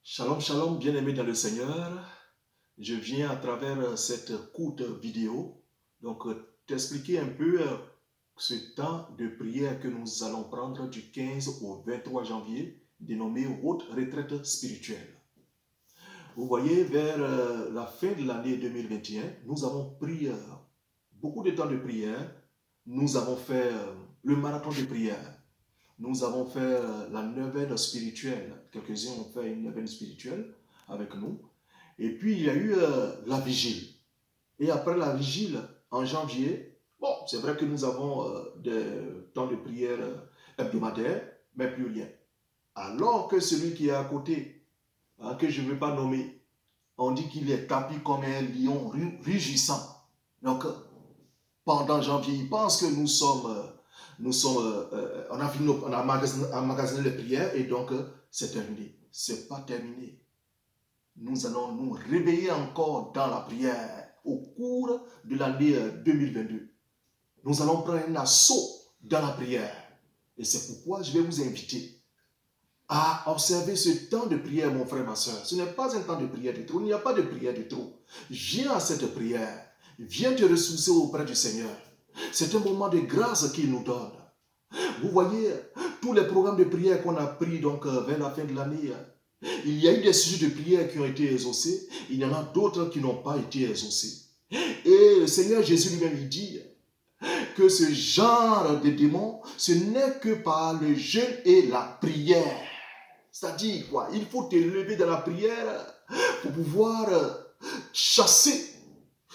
Shalom, shalom, bien-aimés dans le Seigneur. Je viens à travers cette courte vidéo t'expliquer un peu ce temps de prière que nous allons prendre du 15 au 23 janvier, dénommé haute retraite spirituelle. Vous voyez, vers la fin de l'année 2021, nous avons pris beaucoup de temps de prière. Nous avons fait le marathon de prière. Nous avons fait la neuvaine spirituelle. Quelques-uns ont fait une neuvaine spirituelle avec nous. Et puis, il y a eu la vigile. Et après la vigile, en janvier, bon, c'est vrai que nous avons des temps de prière hebdomadaires, mais plus rien. Alors que celui qui est à côté, que je ne veux pas nommer, on dit qu'il est tapi comme un lion rugissant. Donc, pendant janvier, il pense que on a emmagasiné les prières et donc c'est terminé. C'est pas terminé. Nous allons nous réveiller encore dans la prière au cours de l'année 2022. Nous allons prendre un assaut dans la prière. Et c'est pourquoi je vais vous inviter à observer ce temps de prière, mon frère, ma soeur. Ce n'est pas un temps de prière de trop. Il n'y a pas de prière de trop. Viens à cette prière. Viens te ressourcer auprès du Seigneur. C'est un moment de grâce qu'il nous donne. Vous voyez, tous les programmes de prière qu'on a pris vers la fin de l'année, il y a eu des sujets de prière qui ont été exaucés, il y en a d'autres qui n'ont pas été exaucés. Et le Seigneur Jésus lui-même, il dit que ce genre de démons, ce n'est que par le jeûne et la prière. C'est-à-dire quoi? Il faut t'élever dans la prière pour pouvoir chasser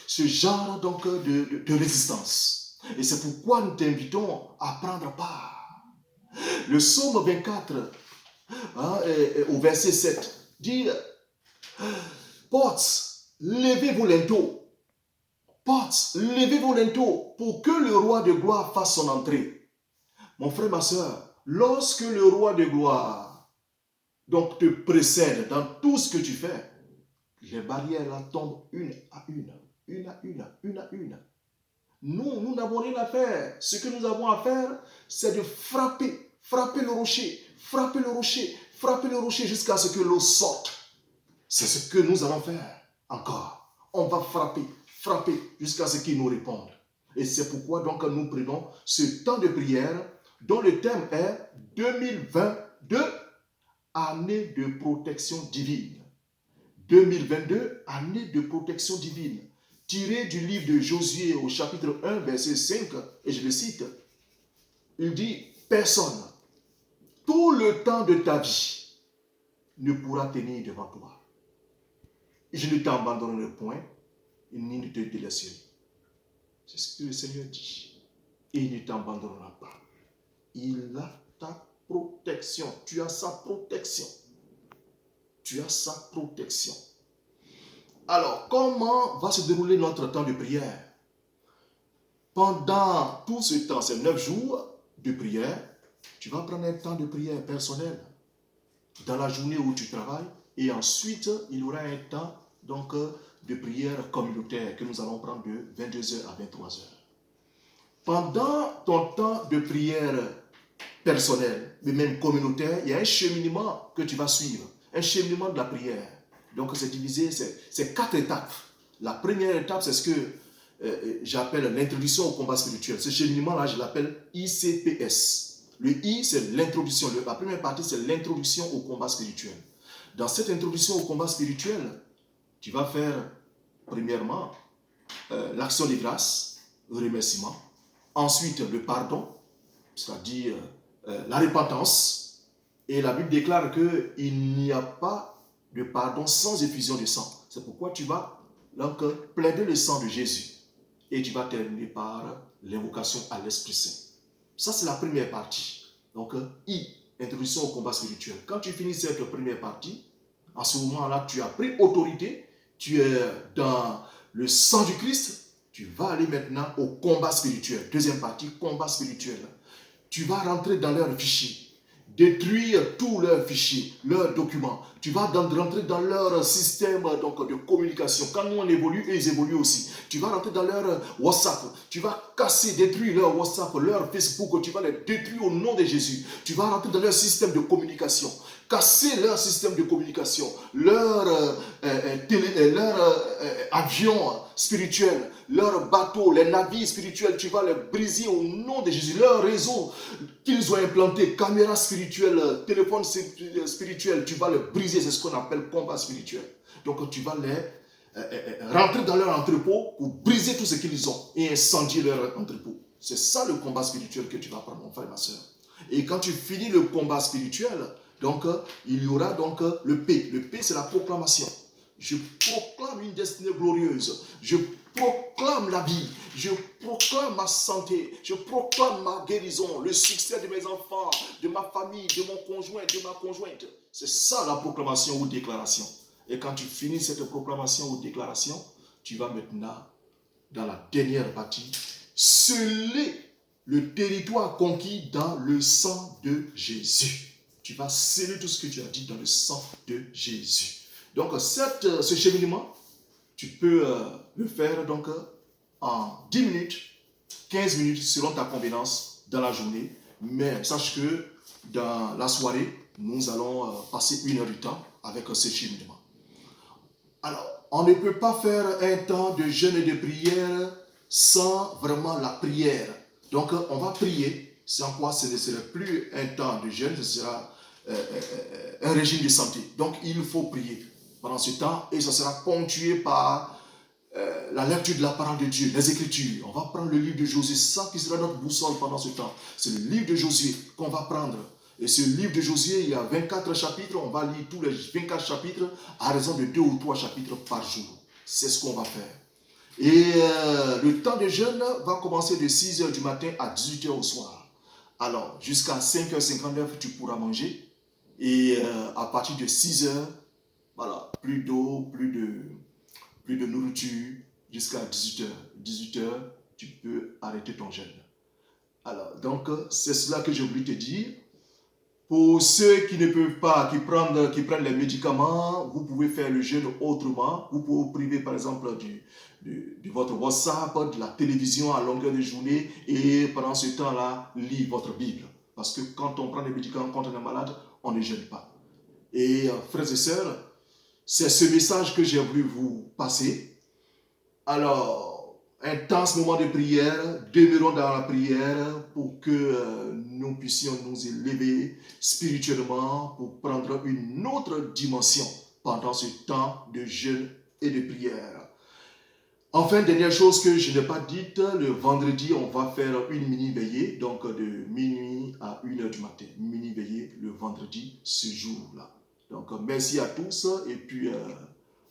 ce genre de résistance. Et c'est pourquoi nous t'invitons à prendre part. Le psaume 24, au verset 7, dit portes, levez vos linteaux. Portes, levez vos linteaux pour que le roi de gloire fasse son entrée. Mon frère, ma soeur, lorsque le roi de gloire te précède dans tout ce que tu fais, les barrières là tombent une à une. Nous n'avons rien à faire. Ce que nous avons à faire, c'est de frapper le rocher jusqu'à ce que l'eau sorte. C'est ce que nous allons faire encore. On va frapper jusqu'à ce qu'ils nous répondent. Et c'est pourquoi nous prenons ce temps de prière dont le thème est 2022, année de protection divine. 2022, année de protection divine. Tiré du livre de Josué au chapitre 1, verset 5, et je le cite, il dit, personne, tout le temps de ta vie, ne pourra tenir devant toi. Je ne t'abandonnerai point, ni ne te délaisserai. C'est ce que le Seigneur dit. Il ne t'abandonnera pas. Il a ta protection. Tu as sa protection. Alors, comment va se dérouler notre temps de prière? Pendant tout ce temps, ces 9 jours de prière, tu vas prendre un temps de prière personnel dans la journée où tu travailles, et ensuite, il y aura un temps de prière communautaire que nous allons prendre de 22h à 23h. Pendant ton temps de prière personnel, mais même communautaire, il y a un cheminement que tu vas suivre, un cheminement de la prière. Donc c'est divisé, c'est 4 étapes. La première étape, c'est ce que j'appelle l'introduction au combat spirituel. Ce cheminement-là, je l'appelle ICPS. Le I, c'est l'introduction. La première partie, c'est l'introduction au combat spirituel. Dans cette introduction au combat spirituel, tu vas faire, premièrement, l'action de grâce, le remerciement. Ensuite, le pardon, c'est-à-dire la repentance. Et la Bible déclare qu'il n'y a pas de pardon sans effusion de sang. C'est pourquoi tu vas plaider le sang de Jésus. Et tu vas terminer par l'invocation à l'Esprit Saint. Ça, c'est la première partie. Donc, I, introduction au combat spirituel. Quand tu finis cette première partie, à ce moment-là, tu as pris autorité, tu es dans le sang du Christ, tu vas aller maintenant au combat spirituel. Deuxième partie, combat spirituel. Tu vas rentrer dans leurs fichiers, détruire tous leurs fichiers, leurs documents. Tu vas rentrer dans leur système de communication. Quand nous on évolue, ils évoluent aussi. Tu vas rentrer dans leur WhatsApp. Tu vas casser, détruire leur WhatsApp, leur Facebook. Tu vas les détruire au nom de Jésus. Tu vas rentrer dans leur système de communication. casser leur système de communication, leur avion spirituel, leur bateau, les navires spirituels, tu vas les briser au nom de Jésus. Leur réseau qu'ils ont implanté, caméra spirituelle, téléphone spirituel, tu vas les briser. C'est ce qu'on appelle combat spirituel. Donc tu vas les rentrer dans leur entrepôt pour briser tout ce qu'ils ont et incendier leur entrepôt. C'est ça le combat spirituel que tu vas prendre, mon frère et ma soeur. Et quand tu finis le combat spirituel, donc il y aura donc le P. Le P, c'est la proclamation. Je proclame une destinée glorieuse. Je proclame la vie. Je proclame ma santé. Je proclame ma guérison, le succès de mes enfants, de ma famille, de mon conjoint, de ma conjointe. C'est ça la proclamation ou déclaration. Et quand tu finis cette proclamation ou déclaration, tu vas maintenant, dans la dernière partie, sceller le territoire conquis dans le sang de Jésus. Tu vas sceller tout ce que tu as dit dans le sang de Jésus. Donc, ce cheminement, tu peux le faire donc, en 10 minutes, 15 minutes, selon ta convenance dans la journée. Mais sache que dans la soirée, nous allons passer 1 heure du temps avec ce cheminement. Alors, on ne peut pas faire un temps de jeûne et de prière sans vraiment la prière. Donc, on va prier, sans quoi ce ne serait plus un temps de jeûne, ce sera un régime de santé. Donc, il faut prier pendant ce temps et ça sera ponctué par la lecture de la parole de Dieu, les Écritures. On va prendre le livre de Josué, ça qui sera notre boussole pendant ce temps. C'est le livre de Josué qu'on va prendre. Et ce livre de Josué, il y a 24 chapitres, on va lire tous les 24 chapitres à raison de 2 ou 3 chapitres par jour. C'est ce qu'on va faire. Et le temps de jeûne va commencer de 6h du matin à 18h au soir. Alors, jusqu'à 5h59, tu pourras manger. Et à partir de 6h, voilà, plus d'eau, plus de nourriture, jusqu'à 18h. 18h, tu peux arrêter ton jeûne. Alors, donc, c'est cela que j'ai voulu te dire. Pour ceux qui ne peuvent pas, qui prennent les médicaments, vous pouvez faire le jeûne autrement. Vous pouvez vous priver, par exemple, de votre WhatsApp, de la télévision à longueur de journée et pendant ce temps-là, lire votre Bible. Parce que quand on prend des médicaments, quand on est malade, on ne jeûne pas. Et frères et sœurs, c'est ce message que j'ai voulu vous passer. Alors, intense moment de prière, demeurons dans la prière pour que nous puissions nous élever spirituellement pour prendre une autre dimension pendant ce temps de jeûne et de prière. Enfin, dernière chose que je n'ai pas dite, le vendredi, on va faire une mini-veillée, donc de minuit à 1h du matin. Mini-veillée le vendredi, ce jour-là. Donc, merci à tous et puis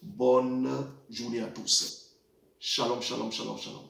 bonne journée à tous. Shalom, shalom, shalom, shalom.